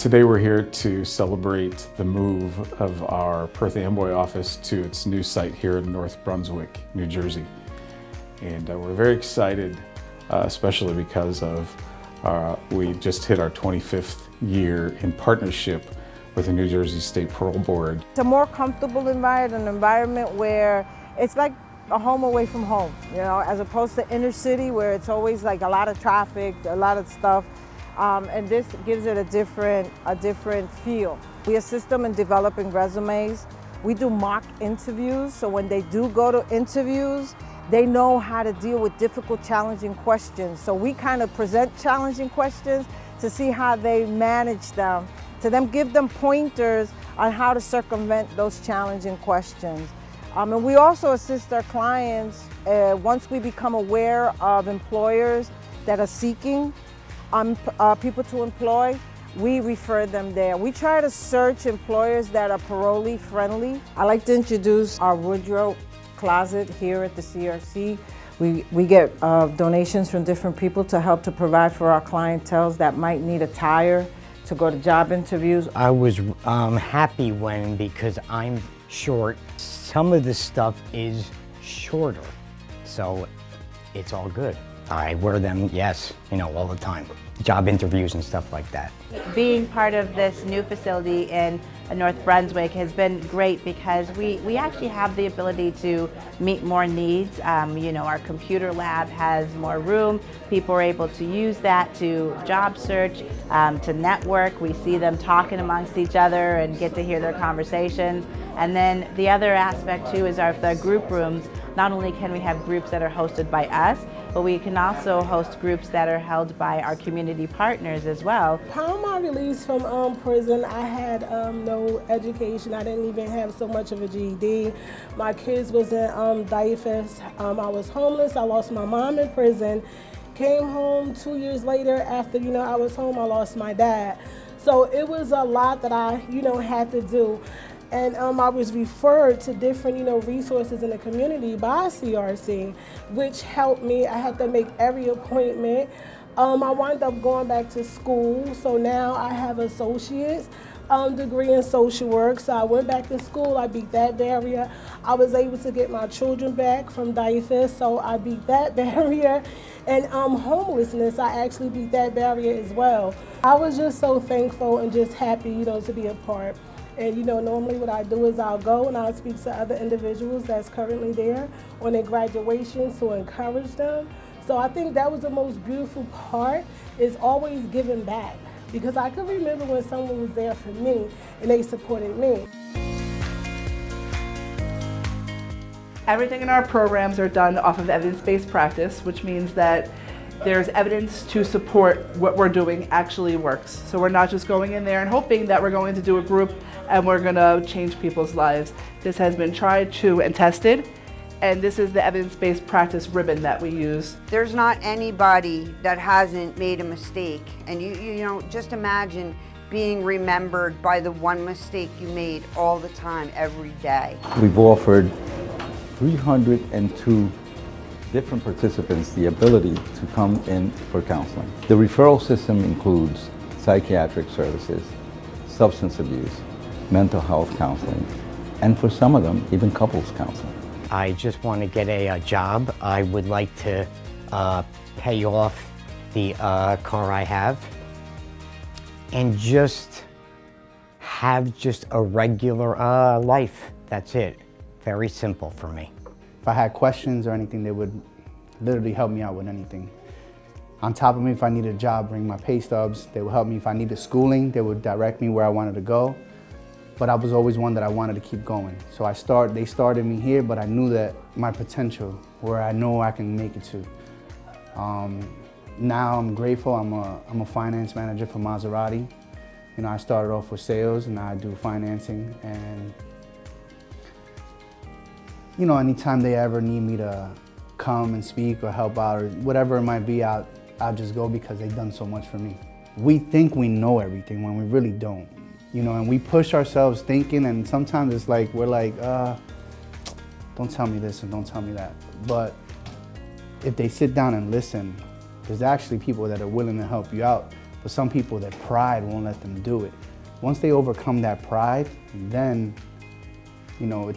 Today we're here to celebrate the move of our Perth Amboy office to its new site here in North Brunswick, New Jersey. And we're very excited, especially because of we just hit our 25th year in partnership with the New Jersey State Parole Board. It's a more comfortable environment, an environment where it's like a home away from home, you know, as opposed to inner city where it's always like a lot of traffic, a lot of stuff. And this gives it a different feel. We assist them in developing resumes. We do mock interviews, so when they do go to interviews, they know how to deal with difficult, challenging questions. So we kind of present challenging questions to see how they manage them, to then give them pointers on how to circumvent those challenging questions. And we also assist our clients once we become aware of employers that are seeking people to employ, we refer them there. We try to search employers that are parolee friendly. I like to introduce our wardrobe closet here at the CRC. We get donations from different people to help to provide for our clientele that might need attire to go to job interviews. I was happy because I'm short, some of the stuff is shorter, so it's all good. I wear them, yes, all the time. Job interviews and stuff like that. Being part of this new facility in North Brunswick has been great because we actually have the ability to meet more needs. Our computer lab has more room. People are able to use that to job search, to network. We see them talking amongst each other and get to hear their conversations. And then the other aspect too is the group rooms. Not only can we have groups that are hosted by us, but we can also host groups that are held by our community partners as well. Upon my release from prison, I had no education. I didn't even have so much of a GED. My kids was in diapers. I was homeless. I lost my mom in prison. Came home 2 years later after I was home. I lost my dad. So it was a lot that I had to do. And I was referred to different, resources in the community by CRC, which helped me. I had to make every appointment. I wound up going back to school, so now I have an associate's degree in social work. So I went back to school, I beat that barrier. I was able to get my children back from diapers, so I beat that barrier. And homelessness, I actually beat that barrier as well. I was just so thankful and just happy, to be a part. And normally what I do is I'll go and I'll speak to other individuals that's currently there on their graduations to encourage them. So I think that was the most beautiful part, is always giving back. Because I can remember when someone was there for me and they supported me. Everything in our programs are done off of evidence-based practice, which means that there's evidence to support what we're doing actually works. So we're not just going in there and hoping that we're going to do a group and we're going to change people's lives. This has been tried, true, and tested, and this is the evidence-based practice ribbon that we use. There's not anybody that hasn't made a mistake, and you just imagine being remembered by the one mistake you made all the time, every day. We've offered 302 different participants the ability to come in for counseling. The referral system includes psychiatric services, substance abuse, mental health counseling, and for some of them, even couples counseling. I just want to get a job. I would like to pay off the car I have and just have just a regular life. That's it. Very simple for me. If I had questions or anything, they would literally help me out with anything. On top of me, if I needed a job, bring my pay stubs. They would help me. If I needed schooling, they would direct me where I wanted to go. But I was always one that I wanted to keep going. So they started me here, but I knew that my potential, where I know I can make it to. Now I'm grateful. I'm a finance manager for Maserati. I started off with sales and now I do financing. And anytime they ever need me to come and speak or help out or whatever it might be, I'll just go because they've done so much for me. We think we know everything when we really don't, and we push ourselves thinking, and sometimes it's like, we're like, don't tell me this and don't tell me that. But if they sit down and listen, there's actually people that are willing to help you out But some people, their pride won't let them do it. Once they overcome that pride, then, you know,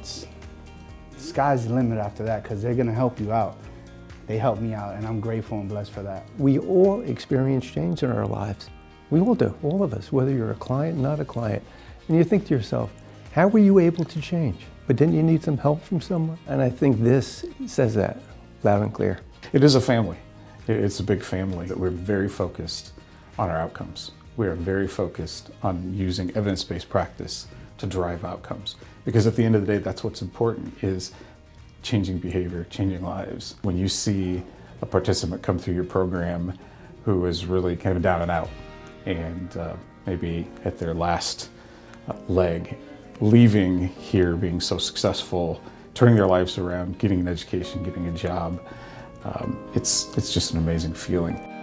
sky's the limit after that, because they're gonna help you out. They helped me out, and I'm grateful and blessed for that. We all experience change in our lives. We all do, all of us, whether you're a client, not a client. And you think to yourself, how were you able to change? But didn't you need some help from someone? And I think this says that loud and clear. It is a family. It's a big family that we're very focused on our outcomes. We are very focused on using evidence-based practice to drive outcomes. Because at the end of the day, that's what's important, is changing behavior, changing lives. When you see a participant come through your program who is really kind of down and out, and maybe at their last leg, leaving here being so successful, turning their lives around, getting an education, getting a job, it's just an amazing feeling.